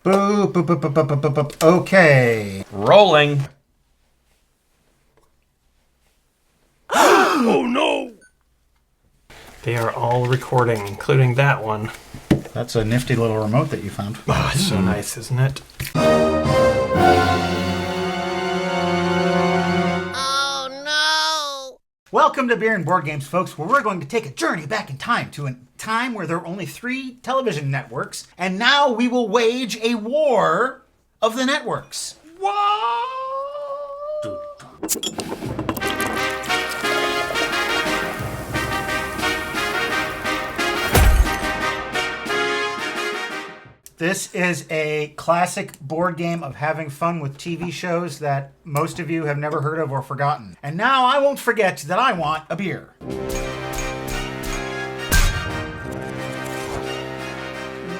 Boop, boop, boop, boop, boop, boop, boop, boop. Okay. Rolling. Oh no! They are all recording, including that one. That's a nifty little remote that you found. Oh, it's so nice, isn't it? Welcome to Beer and Board Games, folks, where we're going to take a journey back in time to a time where there were only 3 television networks, and now we will wage a war of the networks. This is a classic board game of having fun with TV shows that most of you have never heard of or forgotten. And now I won't forget that I want a beer.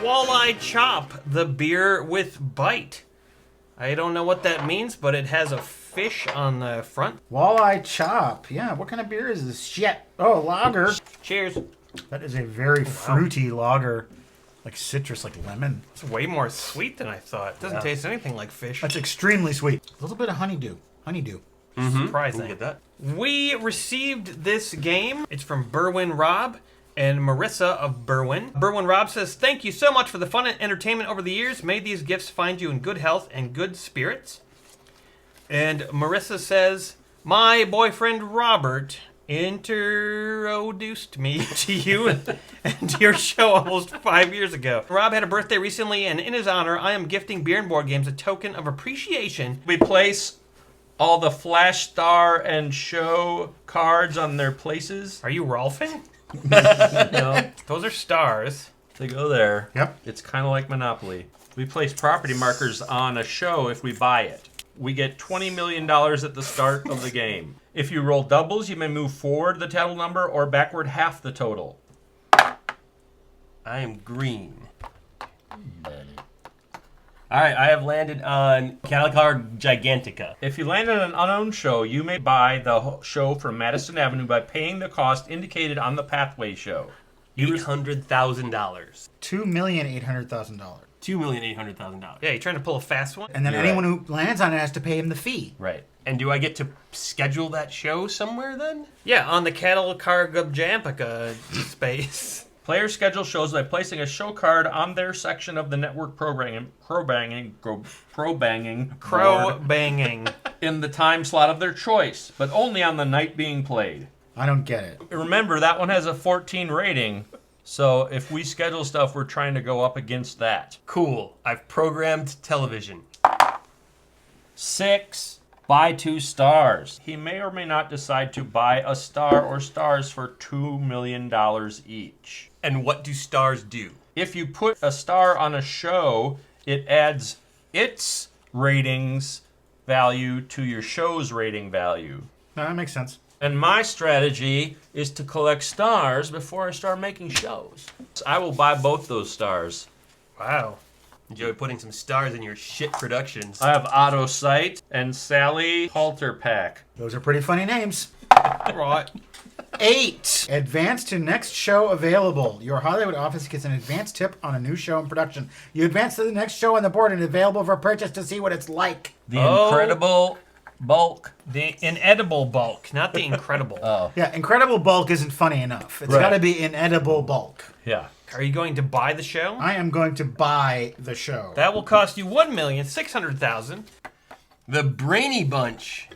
Walleye Chop, the beer with bite. I don't know what that means, but it has a fish on the front. Walleye Chop. Yeah, what kind of beer is this? Shit. Oh, lager. Cheers. That is a very fruity lager. Like citrus, like lemon. It's way more sweet than I thought. It doesn't taste anything like fish. That's extremely sweet. A little bit of honeydew. Surprising. Get that? We received this game. It's from Berwin Rob and Marissa of Berwin. Berwin Rob says, "Thank you so much for the fun and entertainment over the years. May these gifts find you in good health and good spirits." And Marissa says, "My boyfriend Robert introduced me to you and to your show almost 5 years ago. Rob had a birthday recently, and in his honor, I am gifting Beer and Board Games a token of appreciation." We place all the Flash Star and Show cards on their places. Are you Rolfing? No, Those are stars. they go there. Yep. It's kind of like Monopoly. We place property markers on a show if we buy it. We get $20 million at the start of the game. If you roll doubles, you may move forward the total number or backward half the total. I am green. Alright, I have landed on Calicar Gigantica. If you land on an unknown show, you may buy the show from Madison Avenue by paying the cost indicated on the pathway show. $800,000. $2,800,000. $2,800,000. Yeah, you trying to pull a fast one? And then You're anyone who lands on it has to pay him the fee. Right. And do I get to schedule that show somewhere then? Yeah, on the Cattle Car Gubjampica space. Players schedule shows by placing a show card on their section of the network crow banging in the time slot of their choice, but only on the night being played. I don't get it. Remember, that one has a 14 rating, so if we schedule stuff, we're trying to go up against that. Cool. I've programmed television. 6. Buy 2 stars. He may or may not decide to buy a star or stars for $2 million each. And what do stars do? If you put a star on a show, it adds its ratings value to your show's rating value. No, that makes sense. And my strategy is to collect stars before I start making shows. So I will buy both those stars. Wow. Enjoy putting some stars in your shit productions. I have Auto Sight and Sally Halter Pack. Those are pretty funny names. Right. 8. Advance to next show available. Your Hollywood office gets an advance tip on a new show in production. You advance to the next show on the board and available for purchase to see what it's like. The Incredible Bulk. The inedible bulk, not the incredible. Oh. Yeah, Incredible Bulk isn't funny enough. It's Right. got to be Inedible Bulk. Yeah. Are you going to buy the show? I am going to buy the show. That will cost you $1,600,000. The Brainy Bunch.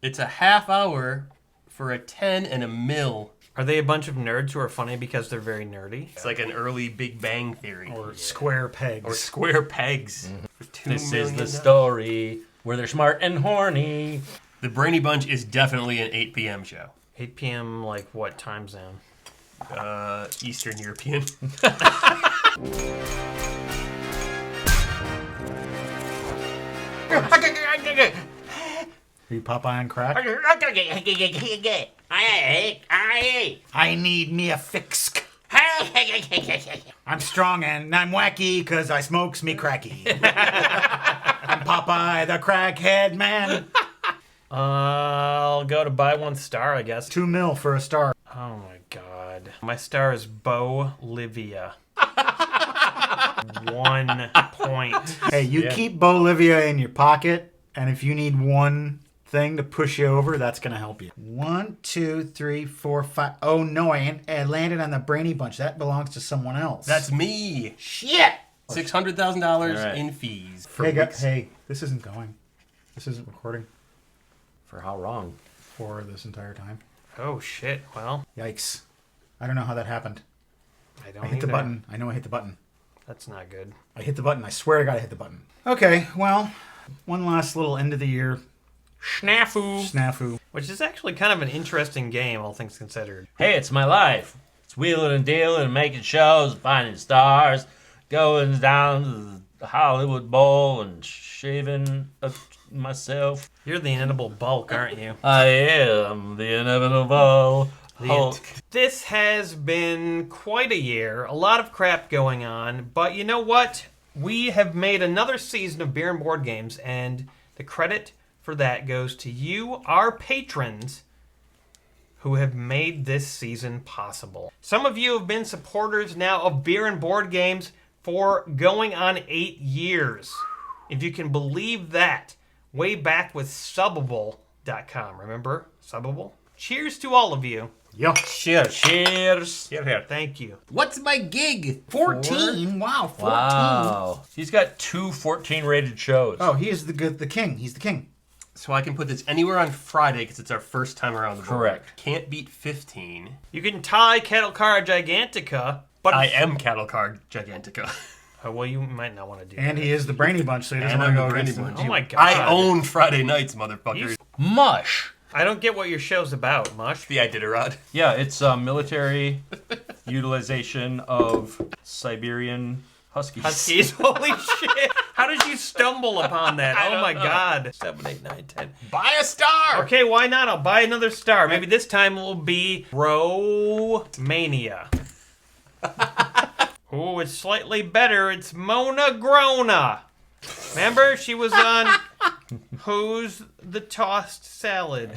It's a half hour for a 10 and a mil. Are they a bunch of nerds who are funny because they're very nerdy? It's like an early Big Bang Theory. Or square pegs. Or square pegs. For $2 This is million. the story where they're smart and horny. The Brainy Bunch is definitely an 8 p.m. show. 8 p.m. like what time zone? Eastern European. Are you Popeye on crack? I need me a fix. I'm strong and I'm wacky because I smokes me cracky. I'm Popeye the crackhead man. I'll go to buy 1 star, I guess. $2 million for a star. Oh my god. My star is Bolivia. 1 point. Hey, you keep Bolivia in your pocket, and if you need one thing to push you over, that's going to help you. 1, 2, 3, 4, 5. Oh, no, I landed on the Brainy Bunch. That belongs to someone else. That's me. Shit! $600,000 in fees. Hey, this isn't going. This isn't recording For how long? for this entire time. Oh, shit. Well, Yikes. I don't know how that happened. I don't I hit the either. button. I know I hit the button. That's not good. I hit the button. I swear to God I hit the button. Okay, well, one last little end of the year snafu. Which is actually kind of an interesting game, all things considered. Hey, it's my life. It's wheeling and dealing and making shows, finding stars, going down to the Hollywood Bowl and shaving up myself. You're the inedible bulk, aren't you? I am the inevitable Hulk. This has been quite a year. A lot of crap going on. But you know what? We have made another season of Beer and Board Games, and the credit for that goes to you, our patrons, who have made this season possible. Some of you have been supporters now of Beer and Board Games for going on 8 years. If you can believe that. Way back with Subbable.com. Remember Subbable? Cheers to all of you. Yo. Cheers. Here, here. Thank you. What's my gig? 14? Wow, 14. Wow. He's got 2 14-rated shows. Oh, he is the king. He's the king. So I can put this anywhere on Friday because it's our first time around the board. Correct. Can't beat 15. You can tie Cattle Car Gigantica, but I am Cattle Card Gigantica. Oh, well, you might not want to do And that. he is the Brainy Bunch, so he doesn't And want to I'm go the against Brainy him. Bunch. Oh my god. I own Friday nights, motherfuckers. You- Mush. I don't get what your show's about, Mush. The Iditarod. Yeah, it's military utilization of Siberian Huskies. Huskies, holy shit. How did you stumble upon that? Oh my god. 7, 8, 9, 10. Buy a star! Okay, why not? I'll buy another star. Maybe this time it will be Romania. Oh, it's slightly better. It's Mona Grona. Remember? She was on Who's the Tossed Salad.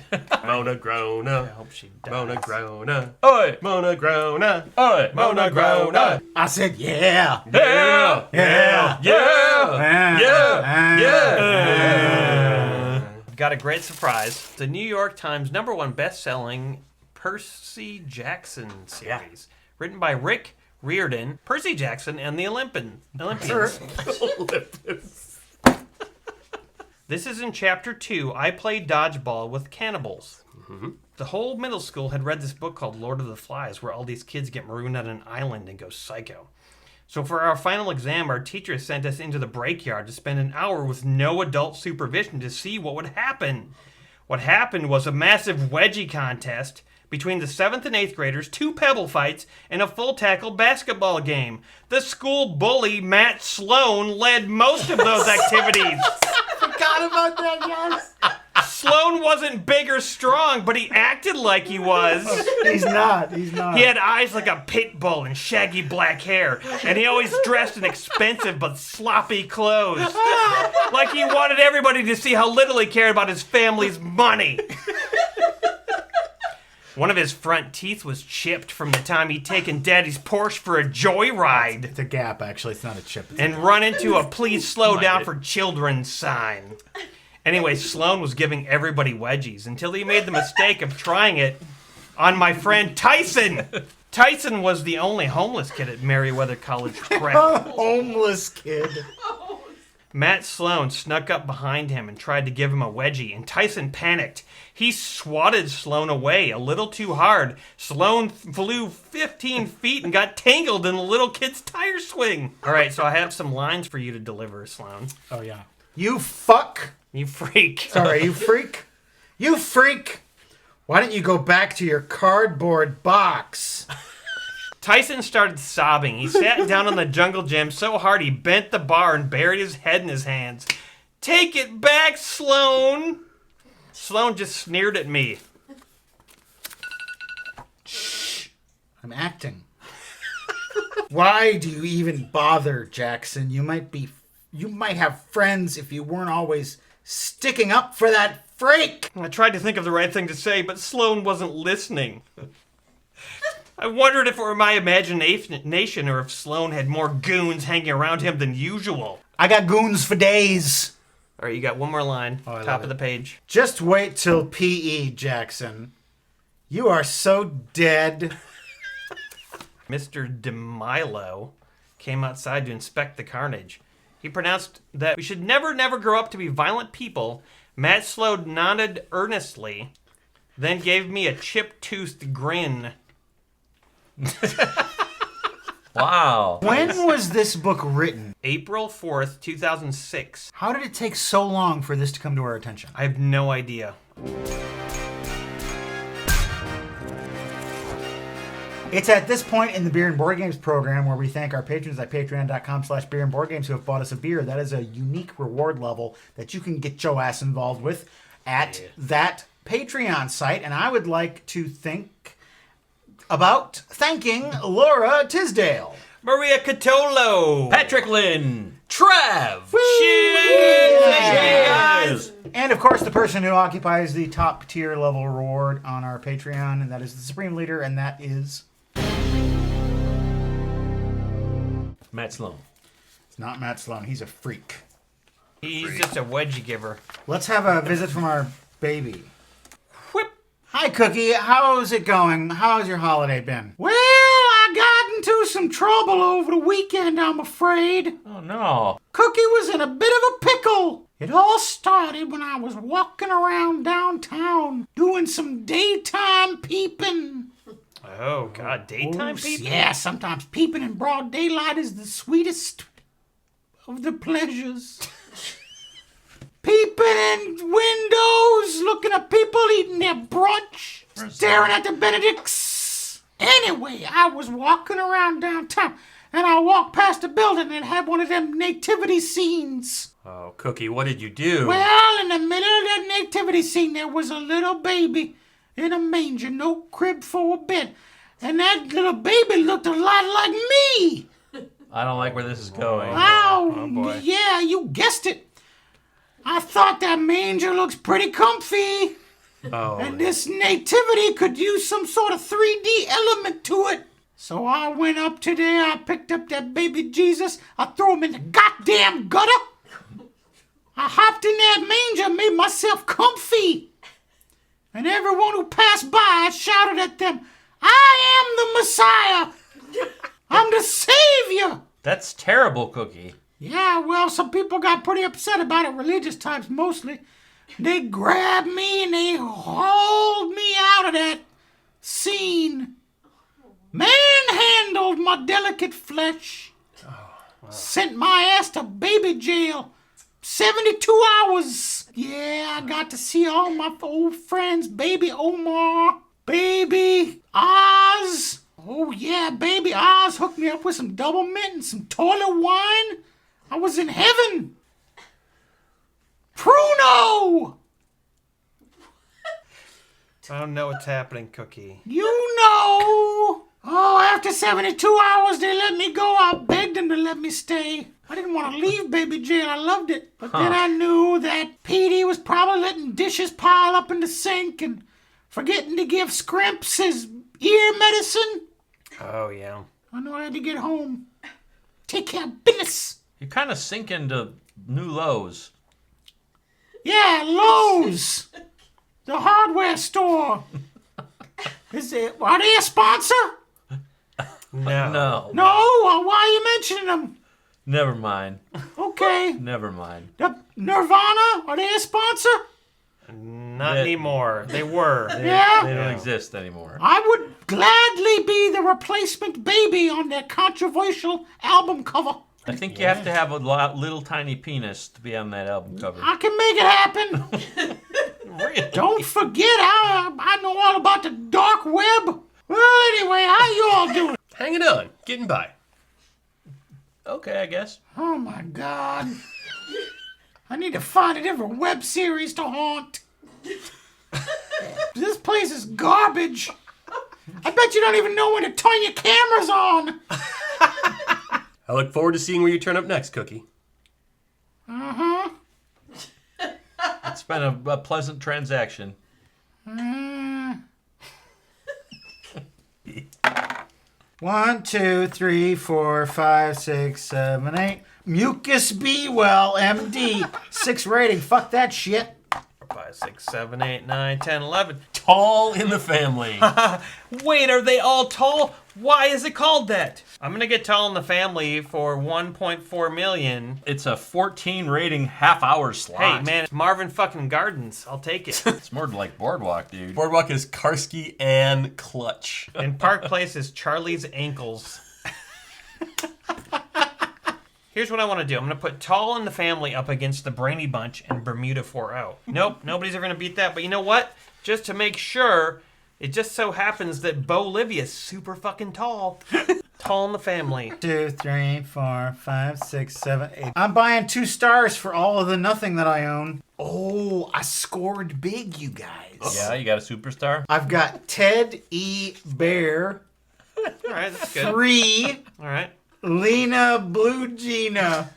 Mona I Grona. hope she dies. Mona Grona. Oi! Mona Grona. Oi! Mona Grona. I said, yeah. Yeah! Yeah. Yeah! Yeah. Got a great surprise. The New York Times #1 best-selling Percy Jackson series. Written by Rick Riordan, Percy Jackson, and the Olympians. This is in Chapter 2, I Play Dodgeball with Cannibals. The whole middle school had read this book called Lord of the Flies, where all these kids get marooned on an island and go psycho. So for our final exam, our teacher sent us into the break yard to spend an hour with no adult supervision to see what would happen. What happened was a massive wedgie contest between the 7th and 8th graders, 2 pebble fights, and a full tackle basketball game. The school bully, Matt Sloan, led most of those activities. Forgot about that, yes. Sloan wasn't big or strong, but he acted like he was. He's not. He's not. He had eyes like a pit bull and shaggy black hair, and he always dressed in expensive but sloppy clothes. Like he wanted everybody to see how little he cared about his family's money. One of his front teeth was chipped from the time he'd taken Daddy's Porsche for a joyride It's a gap, actually. It's not a chip. It's and run into a please slow down for children sign. Anyway, Sloan was giving everybody wedgies until he made the mistake of trying it on my friend Tyson. Tyson was the only homeless kid at Meriwether College Prep. homeless kid. Matt Sloan snuck up behind him and tried to give him a wedgie, and Tyson panicked. He swatted Sloan away a little too hard. Sloan flew 15 feet and got tangled in the little kid's tire swing. All right, so I have some lines for you to deliver, Sloan. Oh, yeah. You fuck. You freak. Sorry, you freak. You freak. Why don't you go back to your cardboard box? Tyson started sobbing. He sat down on the jungle gym so hard he bent the bar and buried his head in his hands. Take it back, Sloan. Sloan just sneered at me. I'm acting. Why do you even bother, Jackson? You might have friends if you weren't always sticking up for that freak. I tried to think of the right thing to say, but Sloan wasn't listening. I wondered if it were my imagination or if Sloan had more goons hanging around him than usual. I got goons for days. All right, you got one more line. I Top love of the page. Just wait till PE, Jackson. You are so dead. Mr. DeMilo came outside to inspect the carnage. He pronounced that we should never grow up to be violent people. Matt Sloan nodded earnestly, then gave me a chip-toothed grin. Wow. When was this book written? April 4th, 2006. How did it take so long for this to come to our attention? I have no idea. It's at this point in the Beer and Board Games program where we thank our patrons at patreon.com/beerandboardgames who have bought us a beer. That is a unique reward level that you can get your ass involved with at that Patreon site. And I would like to think about thanking Laura Tisdale, Maria Catolo. Patrick Lynn. Trev. Cheers! and of course the person who occupies the top tier level reward on our Patreon, and that is the Supreme Leader, and that is... Matt Sloan. It's not Matt Sloan. He's a freak. He's just a wedgie giver. Let's have a visit from our baby. Whip. Hi, Cookie. How's it going? How's your holiday been? Well, I got into some trouble over the weekend, I'm afraid. Oh, no. Cookie was in a bit of a pickle. It all started when I was walking around downtown doing some daytime peeping. Oh, God. Daytime people? Yeah, sometimes peeping in broad daylight is the sweetest of the pleasures. Peeping in windows, looking at people eating their brunch, staring at the Benedicts. Anyway, I was walking around downtown, and I walked past a building that had one of them nativity scenes. Oh, Cookie, what did you do? Well, in the middle of that nativity scene, there was a little baby in a manger, no crib for a bed. And that little baby looked a lot like me. I don't like where this is going. Oh, boy. yeah, you guessed it. I thought that manger looks pretty comfy. Oh, And this nativity could use some sort of 3D element to it. So I went up today, I picked up that baby Jesus, I threw him in the goddamn gutter. I hopped in that manger, made myself comfy. And everyone who passed by, I shouted at them, I am the Messiah. I'm the Savior. That's terrible, Cookie. Yeah, well, some people got pretty upset about it, religious types mostly. They grabbed me and they hauled me out of that scene. Manhandled my delicate flesh. Sent my ass to baby jail. 72 hours. Yeah, I got to see all my old friends. Baby Omar. Baby Oz. Oh, yeah, baby Oz hooked me up with some double mint and some toilet wine. I was in heaven. Pruno! I don't know what's happening, Cookie. You know. Oh, after 72 hours, they let me go. I begged them to let me stay. I didn't want to leave baby jail. I loved it. But then I knew that Petey was probably letting dishes pile up in the sink and forgetting to give Scrimps his ear medicine. Oh, yeah. I knew I had to get home. Take care of business. You kind of sink into new lows. Yeah, Lowe's. The hardware store. Are they a sponsor? No. No. No? Well, why are you mentioning them? Never mind. Okay. Never mind. The Nirvana? Are they a sponsor? Not That- anymore. They were. Yeah. They don't exist anymore. I would gladly be the replacement baby on their controversial album cover. I think you have to have a little tiny penis to be on that album cover. I can make it happen. Really? Don't forget, I know all about the dark web. Well, anyway, how you all doing? hanging on, getting by. Okay, I guess. Oh, my God. I need to find a different web series to haunt. This place is garbage. I bet you don't even know when to turn your cameras on. I look forward to seeing where you turn up next, Cookie. Uh-huh. It's been a pleasant transaction. 1, 2, 3, 4, 5, 6, 7, 8. Mucus B. Well, MD. 6 rating. Fuck that shit. 5, 6, 7, 8, 9, 10, 11. Tall in the family. Wait, are they all tall? Why is it called that? I'm gonna get Tall in the Family for 1.4 million. It's a 14 rating half-hour slot. Hey man, it's Marvin fucking Gardens. I'll take it. It's more like Boardwalk, dude. Boardwalk is Karski and Clutch. And Park Place is Charlie's Ankles. Here's what I want to do. I'm going to put Tall in the Family up against the Brainy Bunch and Bermuda 4-0. Nope, nobody's ever going to beat that. But you know what? Just to make sure, it just so happens that Bo Livia's super fucking tall. Tall in the Family. 2, 3, 4, 5, 6, 7, 8. I'm buying 2 stars for all of the nothing that I own. Oh, I scored big, you guys. Yeah, you got a superstar? I've got Ted E. Bear. All right, that's good. 3. All right. Lena Blue Gina.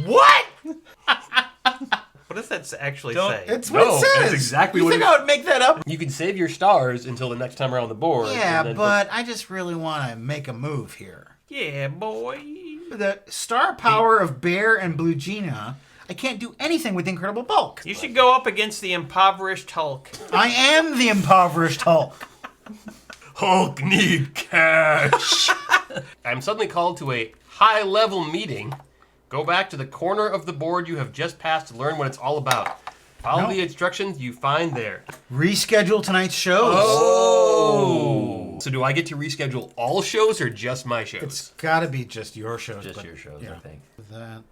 What? What does that actually say? It's what No, it says. that's exactly you what think it- I would make that up? You can save your stars until the next time around the board. Yeah, and then- but I just really want to make a move here. Yeah, boy. The star power of Bear and Blue Gina, I can't do anything with Incredible Bulk. You should go up against the impoverished Hulk. I am the impoverished Hulk. Hulk need cash. I'm suddenly called to a high-level meeting. Go back to the corner of the board you have just passed to learn what it's all about. Follow No. the instructions you find there. Reschedule tonight's shows. Oh! So do I get to reschedule all shows or just my shows? It's got to be just your shows. Just but- your shows, yeah. I think. That.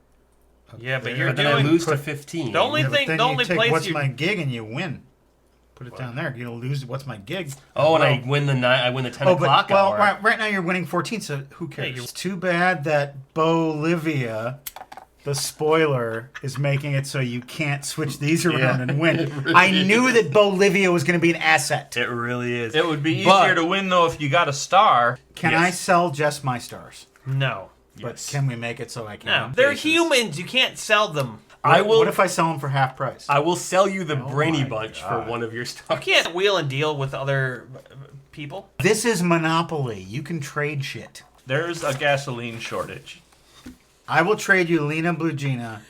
Yeah, but there. you're but then I doing... lose to 15. The only Yeah, but thing, then the you only take place what's you... my gig and you win. Put it down there. You'll lose what's my gig. Oh, and I win the 10 o'clock well, hour. right now you're winning 14, so who cares? you're- It's too bad that Bolivia, the spoiler, is making it so you can't switch these around and win. I knew that Bolivia was going to be an asset. It really is. It would be easier But- to win, though, if you got a star. Can Yes. I sell just my stars? No. But Yes. can we make it so I can? No. They're humans. You can't sell them. I will. What if I sell them for half price? I will sell you the Brainy my Bunch God. for one of your You stars. can't wheel and deal with other people. This is Monopoly. You can trade shit. There's a gasoline shortage. I will trade you Lena Blue Gina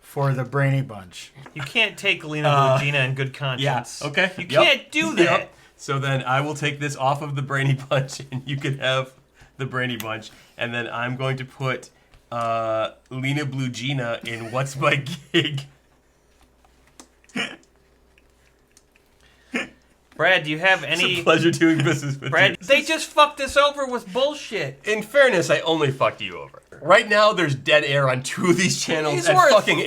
for the Brainy Bunch. You can't take Lena Blue Gina in good conscience. Yeah. Okay. You Yep. can't do that. Yep. So then I will take this off of the Brainy Bunch, and you can have the Brainy Bunch, and then I'm going to put Lena Blue Gina in What's My Gig. Brad, do you have It's a any... pleasure doing business with Brad, you. they just fucked us over with bullshit. In fairness, I only fucked you over. Right now, there's dead air on 2 of these channels He's at worth fucking 4.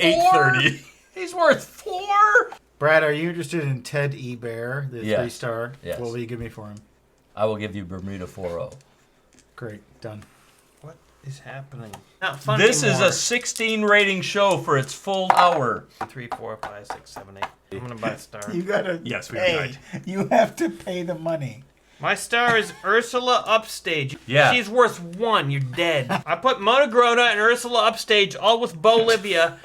8:30. He's worth 4. Brad, are you interested in Ted E. Bear, the Yes. 3-star? Yes. What will you give me for him? I will give you Bermuda 4-0. Great, done. What is happening? Not fun This is anymore. a 16 rating show for its full hour. 3, 4, 5, 6, 7, 8. I'm gonna buy a star. You gotta Yes, we pay. died. You have to pay the money. My star is Ursula Upstage. Yeah. She's worth 1. You're dead. I put Monogrona and Ursula Upstage all with Bolivia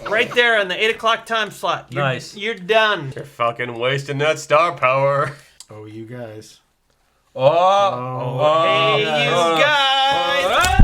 right there in the 8 o'clock time slot. Nice. You're done. You're fucking wasting that star power. Oh, you guys. Oh, Hey, you guys.